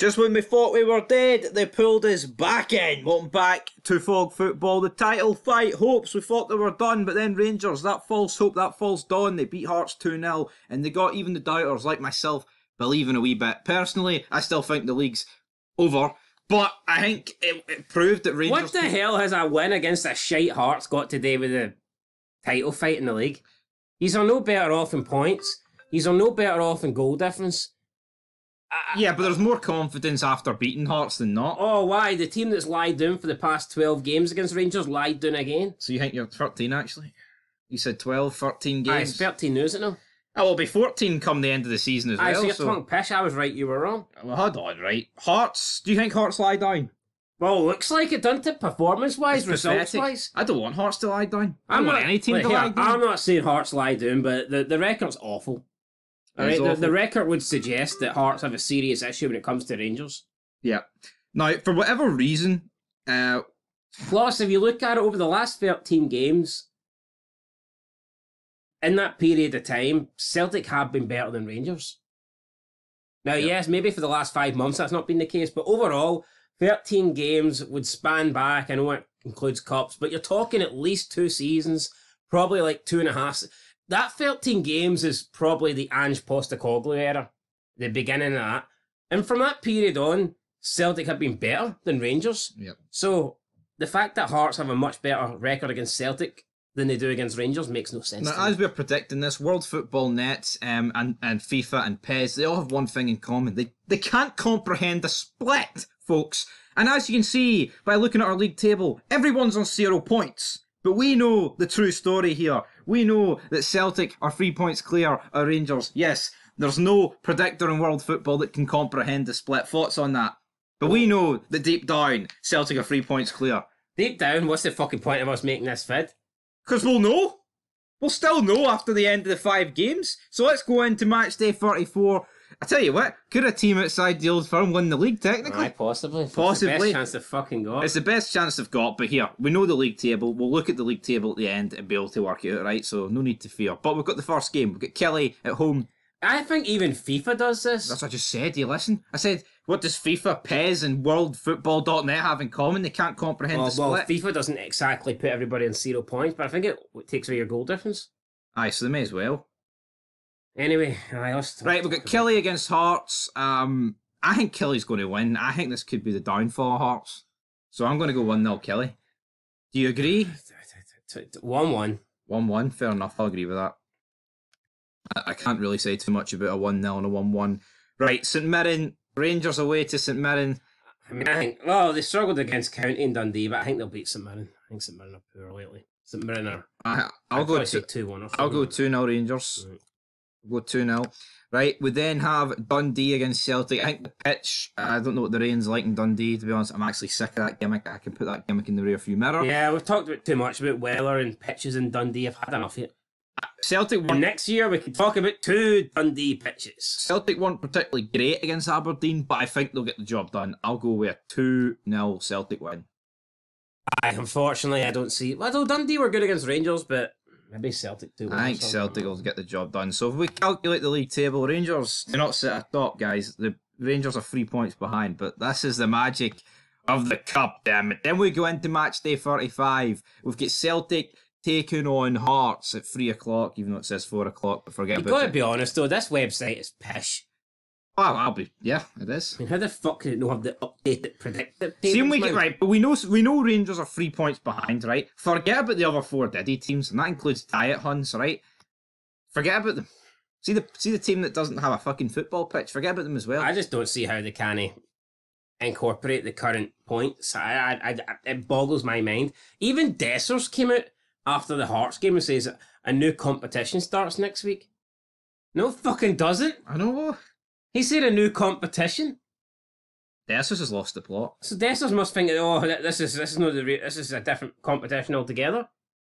Just when we thought we were dead, they pulled us back in. Welcome back to Fog Football. The title fight hopes. We thought they were done, but then Rangers, that false hope, that false dawn. They beat Hearts 2-0, and they got even the doubters like myself believing a wee bit. Personally, I still think the league's over, but I think it proved that Rangers... What the hell has a win against a shite Hearts got to do with the title fight in the league? He's no better off in points. He's no better off in goal difference. Yeah, but there's more confidence after beating Hearts than not. Oh, why? The team that's lied down for the past 12 games against Rangers lied down again. So you think you're 13, actually? You said 12, 13 games? It's 13 now, is it now? Oh, will be 14 come the end of the season as well. So you're tongue pish. I was right, you were wrong. Well, hold on, right. Hearts, do you think Hearts lie down? Well, looks like it, doesn't it? Performance-wise, results-wise. I don't want Hearts to lie down. I don't want any team to lie down. I'm not saying Hearts lie down, but the record's awful. All right, the record would suggest that Hearts have a serious issue when it comes to Rangers. Yeah. Now, for whatever reason... Plus, if you look at it over the last 13 games, in that period of time, Celtic have been better than Rangers. Now, yes, maybe for the last 5 months that's not been the case, but overall, 13 games would span back. I know it includes cups, but you're talking at least 2 seasons, probably like 2.5... That 13 games is probably the Ange Postecoglou era, the beginning of that. And from that period on, Celtic have been better than Rangers. Yep. So the fact that Hearts have a much better record against Celtic than they do against Rangers makes no sense. Now, as we're predicting this, World Football Net and FIFA and PES, they all have one thing in common. They can't comprehend a split, folks. And as you can see by looking at our league table, everyone's on 0 points. But we know the true story here. We know that Celtic are 3 points clear of Rangers. Yes, there's no predictor in world football that can comprehend the split. Thoughts on that? But we know that deep down, Celtic are 3 points clear. Deep down, what's the fucking point of us making this vid? Because we'll know. We'll still know after the end of the 5 games. So let's go into match day 34. I tell you what, could a team outside the Old Firm win the league technically? Aye, possibly. Possibly. It's the best chance they've fucking got. It's the best chance they've got, but here, we know the league table. We'll look at the league table at the end and be able to work it out, right? So no need to fear. But we've got the first game. We've got Kelly at home. I think even FIFA does this. That's what I just said. Do you listen? I said, what does FIFA, PES and WorldFootball.net have in common? They can't comprehend the split. Well, FIFA doesn't exactly put everybody in 0 points, but I think it takes away your goal difference. Aye, so they may as well. Anyway, right, we've got Kelly against Hearts. I think Kelly's going to win. I think this could be the downfall of Hearts. So I'm going to go 1-0 Kelly. Do you agree? 1-1. 1-1, fair enough. I'll agree with that. I can't really say too much about a 1-0 and a 1-1. Right, St Mirren. Rangers away to St Mirren. I mean, I think, well, they struggled against County and Dundee, but I think they'll beat St Mirren. I think St Mirren are poor lately. St Mirren are... I'll go 2-1 or something. I'll go 2-0 Rangers. Right. Go 2-0. Right, we then have Dundee against Celtic. I think the pitch, I don't know what the rain's like in Dundee, to be honest. I'm actually sick of that gimmick. I can put that gimmick in the rear view mirror. Yeah, we've talked about too much about weather and pitches in Dundee. I've had enough of it. Celtic And next year we can talk about 2 Dundee pitches. Celtic weren't particularly great against Aberdeen, but I think they'll get the job done. I'll go with a 2-0 Celtic win. Unfortunately, I don't see... Well, Dundee were good against Rangers, but... Maybe Celtic too. I think Celtic will get the job done. So if we calculate the league table, Rangers do not sit atop, guys. The Rangers are 3 points behind, but this is the magic of the cup, damn it. Then we go into match day 35. We've got Celtic taking on Hearts at 3 o'clock, even though it says 4 o'clock, but forget about it. You've got to be honest though, this website is pish. Oh, yeah, it is. I mean, how the fuck can it not have the updated predictive tables? See, we get right, but we know Rangers are 3 points behind, right? Forget about the other 4 Diddy teams, and that includes Diet Huns, right? Forget about them. See the team that doesn't have a fucking football pitch. Forget about them as well. I just don't see how they can incorporate the current points. It boggles my mind. Even Dessers came out after the Hearts game and says a new competition starts next week. No fucking doesn't. I know. He said a new competition. Dessers has lost the plot. So Dessers must think, oh, this is a different competition altogether.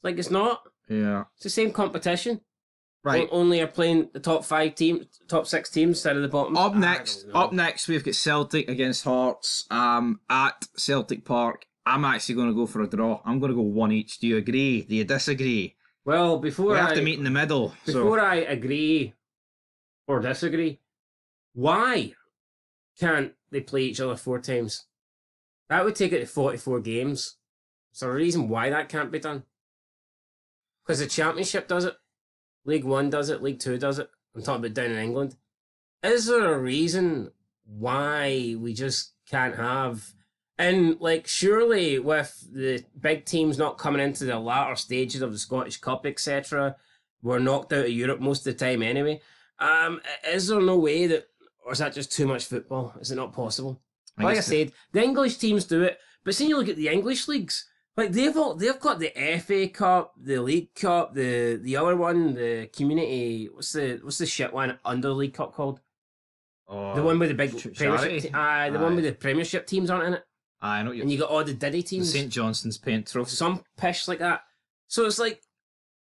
Like it's not. Yeah. It's the same competition. Right. Only are playing the top 6 teams instead of the bottom. Up next, we've got Celtic against Hearts at Celtic Park. I'm actually going to go for a draw. I'm going to go 1 each. Do you agree? Do you disagree? Well, we have to meet in the middle. Before I agree or disagree, why? can't they play each other 4 times? That would take it to 44 games. Is there a reason why that can't be done? Because the Championship does it, League One does it, League Two does it. I'm talking about down in England. Is there a reason why we just can't have... And, like, surely with the big teams not coming into the latter stages of the Scottish Cup, etc., we're knocked out of Europe most of the time anyway. Is there no way that... Or is that just too much football? Is it not possible? Like I said, the English teams do it, but see, you look at the English leagues, like they've got the FA Cup, the League Cup, the other one, the Community. What's the shit one under the League Cup called? Oh, the one with the big Premiership. The one with the Premiership teams aren't in it. I know. And you got all the Diddy teams. St Johnstone's Paint Trophy. Some pish like that. So it's like,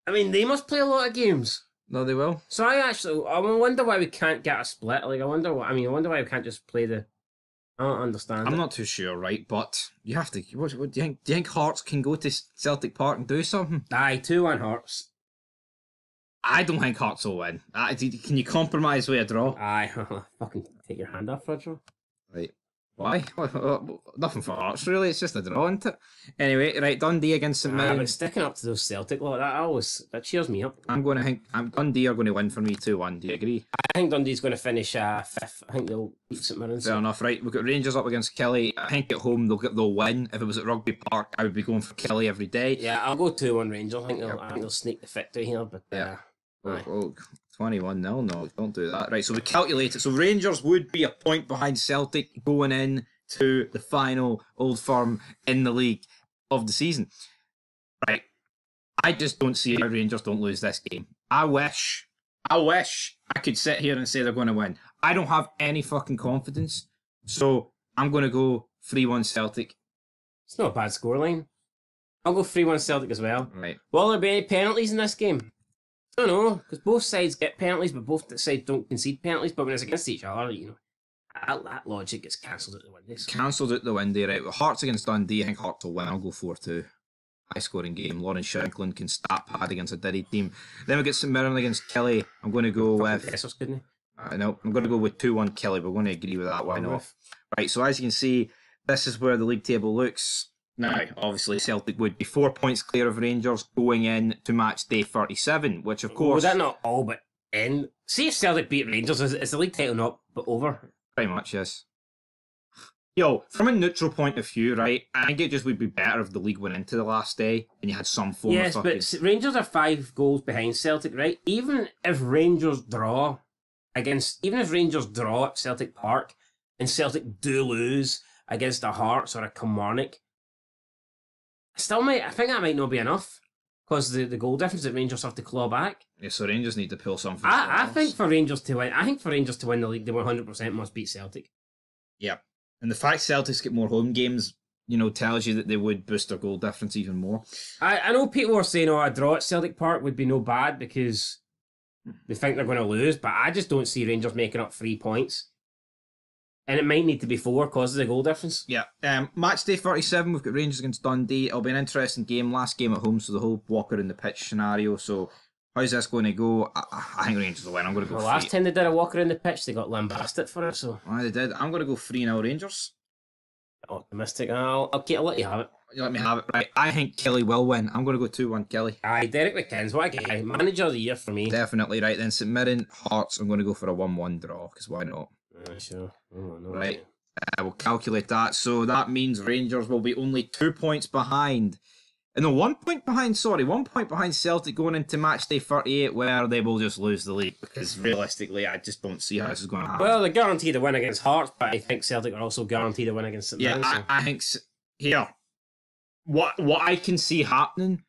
I mean, they must play a lot of games. No, they will. So I wonder why we can't get a split. Like I wonder why we can't just play the. I don't understand. I'm not too sure, right? But you have to. What do you think? Do you think Hearts can go to Celtic Park and do something? Aye, 2-1 Hearts. I don't think Hearts will win. Can you compromise with a draw? Aye, fucking take your hand off for a draw. Right. Why? Nothing for Hearts, really. It's just a draw, isn't it? Anyway, right, Dundee against St Mirren. But sticking up to those Celtic lot, that cheers me up. Dundee are going to win for me 2-1. Do you agree? I think Dundee's going to finish 5th. I think they'll beat St Mirren. Fair enough, right? We've got Rangers up against Kelly. I think at home they'll win. If it was at Rugby Park, I would be going for Kelly every day. Yeah, I'll go 2-1 Rangers. I think they'll sneak the victory here, but yeah. 21-0. No, don't do that. Right, so we calculate it. So Rangers would be a point behind Celtic going in to the final Old Firm in the league of the season. Right. I just don't see how Rangers don't lose this game. I wish I could sit here and say they're going to win. I don't have any fucking confidence. So I'm going to go 3-1 Celtic. It's not a bad scoreline. I'll go 3-1 Celtic as well. Right. Will there be any penalties in this game? I don't know, because both sides get penalties, but both sides don't concede penalties. But when it's against each other, that logic gets cancelled out the window. Cancelled out the window, right? With Hearts against Dundee, I think Hearts will win. I'll go 4-2. High scoring game. Lauren Shankland can stat pad against a Diddy team. Then we get St Mirren against Kelly. I'm going to go with... I'm going to go with 2-1 Kelly. We're going to agree with that one off. Right, so as you can see, this is where the league table looks. Now, obviously, Celtic would be 4 points clear of Rangers going in to match day 37, which of course... Would that not all but end? See if Celtic beat Rangers, is the league title not but over? Pretty much, yes. Yo, from a neutral point of view, right, I think it just would be better if the league went into the last day and you had some form of fucking... Yes, but Rangers are 5 goals behind Celtic, right? Even if Rangers draw at Celtic Park and Celtic do lose against a Hearts or a Kilmarnock, I think that might not be enough because the goal difference that Rangers have to claw back. Yeah, so Rangers need to pull something. I think for Rangers to win the league, they 100% must beat Celtic. Yeah, and the fact Celtics get more home games, tells you that they would boost their goal difference even more. I know people are saying, a draw at Celtic Park would be no bad because they think they're going to lose, but I just don't see Rangers making up 3 points. And it might need to be 4 because of the goal difference. Yeah. Match day 37, we've got Rangers against Dundee. It'll be an interesting game. Last game at home, so the whole Walker in the pitch scenario. So how's this going to go? I think Rangers will win. I'm going to go last time they did a Walker in the pitch, they got lambasted for it. So they did. I'm going to go 3-0 Rangers. Optimistic. I'll let you have it. You let me have it. Right. I think Kelly will win. I'm going to go 2-1 Kelly. Aye, Derek McKinn's what a guy. Manager of the year for me. Definitely. Right then, St Mirren, Hearts, I'm going to go for a 1-1 draw because why not? Sure. Right. We'll calculate that. So that means Rangers will be only 2 points behind. No, 1 point behind, 1 point behind Celtic going into match day 38 where they will just lose the league because realistically I just don't see how this is going to happen. Well, they're guaranteed to win against Hearts, but I think Celtic are also guaranteed to win against St Mirren. Yeah, I think... Here, what I can see happening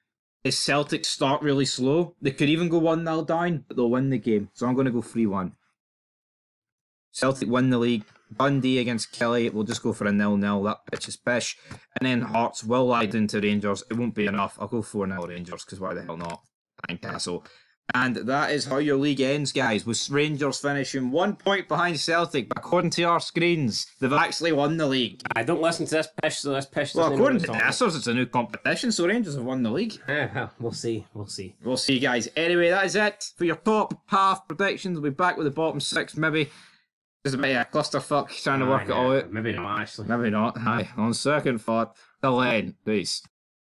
is Celtic start really slow. They could even go 1-0 down, but they'll win the game. So I'm going to go 3-1. Celtic win the league. Dundee against Kelly, we'll just go for a 0-0. That pitch is pish. And then Hearts will lie into Rangers. It won't be enough. I'll go 4-0 Rangers, because why the hell not? Tynecastle. And that is how your league ends, guys, with Rangers finishing 1 point behind Celtic. But according to our screens, they've actually won the league. I don't listen to this pish, so this pish... Well, according to Dessers, it's a new competition, so Rangers have won the league. Well, we'll see. We'll see, guys. Anyway, that is it for your top half predictions. We'll be back with the bottom 6, maybe. Just a bit of a clusterfuck trying to work it all out. Maybe not, actually. Maybe not. Aye. On second thought, the lane. Peace.